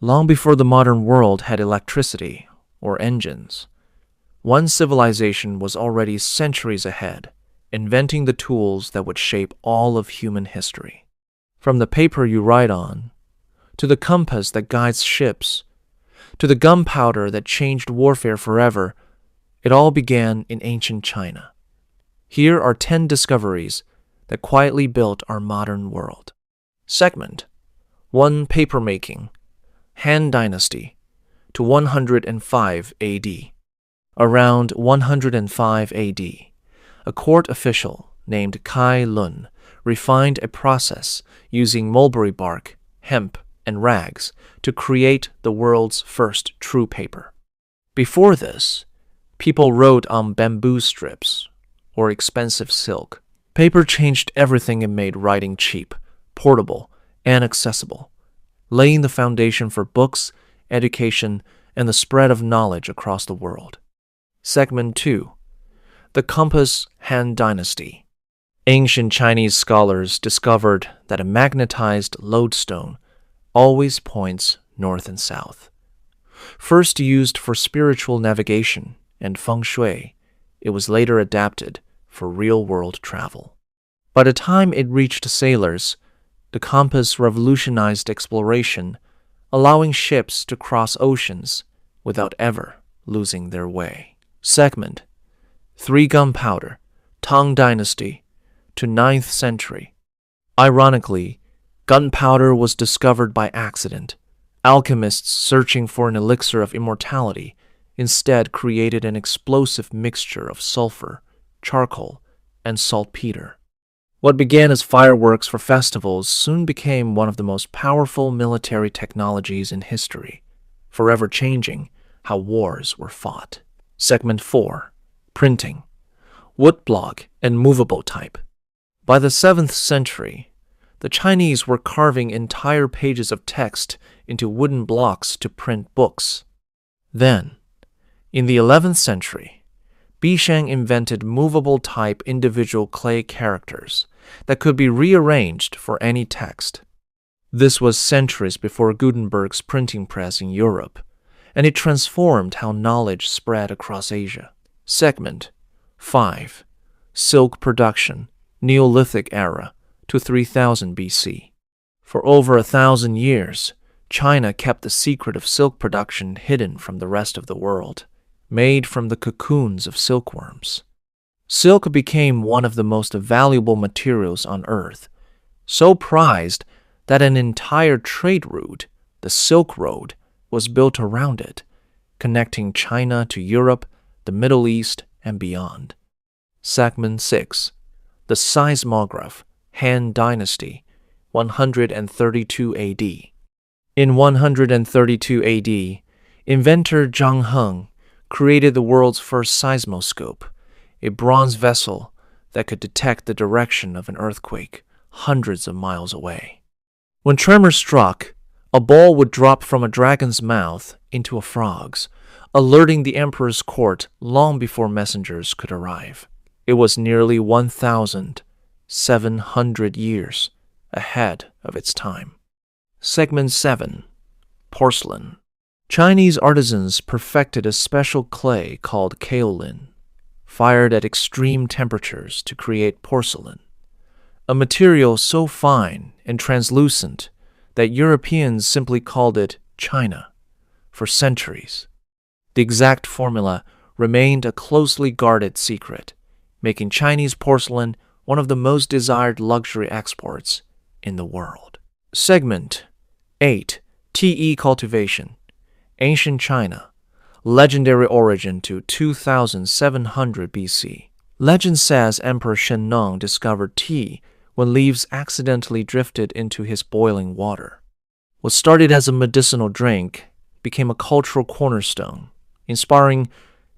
long before the modern world had electricity or engines. One civilization was already centuries ahead, inventing the tools that would shape all of human history. From the paper you write on, to the compass that guides ships, to the gunpowder that changed warfare forever, it all began in ancient China. Here are 10 discoveries that quietly built our modern world. Segment 1. Papermaking, Han Dynasty, to 105 AD. Around 105 AD, a court official named Kai Lun refined a process using mulberry bark, hemp, and rags to create the world's first true paper. Before this, people wrote on bamboo strips or expensive silk. Paper changed everything and made writing cheap, portable, and accessible, laying the foundation for books, education, and the spread of knowledge across the world. Segment 2. The Compass Han Dynasty. Ancient Chinese scholars discovered that a magnetized lodestone always points north and south. First used for spiritual navigation and feng shui, it was later adapted for real-world travel. By the time it reached sailors, the compass revolutionized exploration, allowing ships to cross oceans without ever losing their way. Segment 3. Gunpowder, Tang Dynasty, to 9th century. Ironically, gunpowder was discovered by accident. Alchemists searching for an elixir of immortality instead created an explosive mixture of sulfur, charcoal, and saltpeter. What began as fireworks for festivals soon became one of the most powerful military technologies in history, forever changing how wars were fought. Segment 4. Printing, woodblock, and movable type. By the 7th century, the Chinese were carving entire pages of text into wooden blocks to print books. Then, in the 11th century, Bishan invented movable type individual clay characters that could be rearranged for any text. This was centuries before Gutenberg's printing press in Europe, and it transformed how knowledge spread across Asia. Segment 5. Silk production, Neolithic era, to 3000 BC. For over 1,000 years, China kept the secret of silk production hidden from the rest of the world, made from the cocoons of silkworms. Silk became one of the most valuable materials on earth, so prized that an entire trade route, the Silk Road, was built around it, connecting China to Europe, the Middle East, and beyond. Segment 6. The Seismograph, Han Dynasty, 132 AD. In 132 AD, inventor Zhang Heng created the world's first seismoscope, a bronze vessel that could detect the direction of an earthquake hundreds of miles away. When tremor struck, a ball would drop from a dragon's mouth into a frog's, alerting the emperor's court long before messengers could arrive. It was nearly 1,700 years ahead of its time. Segment 7. Porcelain. Chinese artisans perfected a special clay called kaolin, fired at extreme temperatures to create porcelain, a material so fine and translucent that Europeans simply called it China for centuries. The exact formula remained a closely guarded secret, making Chinese porcelain one of the most desired luxury exports in the world. Segment 8. Tea cultivation, ancient China, legendary origin to 2700 BC. Legend says Emperor Shennong discovered tea when leaves accidentally drifted into his boiling water. What started as a medicinal drink became a cultural cornerstone, inspiring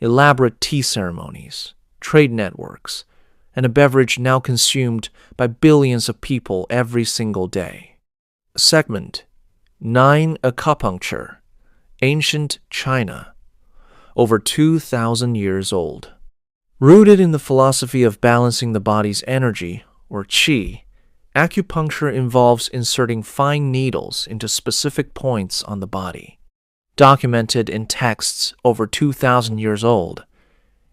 elaborate tea ceremonies, trade networks, and a beverage now consumed by billions of people every single day. Segment 9. Acupuncture, ancient China, over 2,000 years old. Rooted in the philosophy of balancing the body's energy, or qi, Acupuncture involves inserting fine needles into specific points on the body. Documented in texts over 2,000 years old,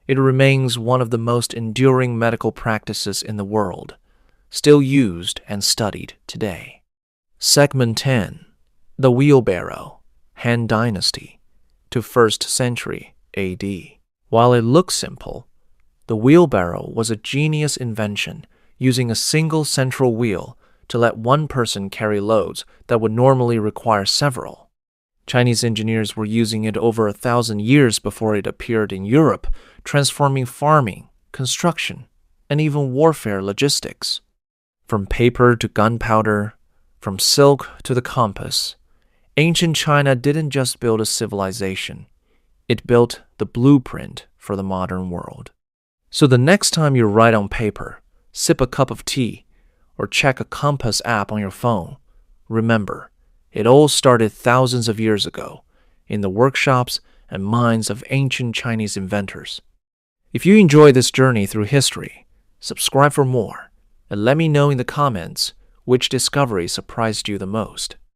it remains one of the most enduring medical practices in the world, still used and studied today. Segment 10. The Wheelbarrow, Han Dynasty to 1st century AD. While it looks simple, the wheelbarrow was a genius invention using a single central wheel to let one person carry loads that would normally require several. Chinese engineers were using it over 1,000 years before it appeared in Europe, transforming farming, construction, and even warfare logistics. From paper to gunpowder, from silk to the compass, ancient China didn't just build a civilization, it built the blueprint for the modern world. So the next time you write on paper, sip a cup of tea, or check a compass app on your phone, remember, it all started thousands of years ago in the workshops and minds of ancient Chinese inventors. If you enjoy this journey through history, subscribe for more and let me know in the comments which discovery surprised you the most.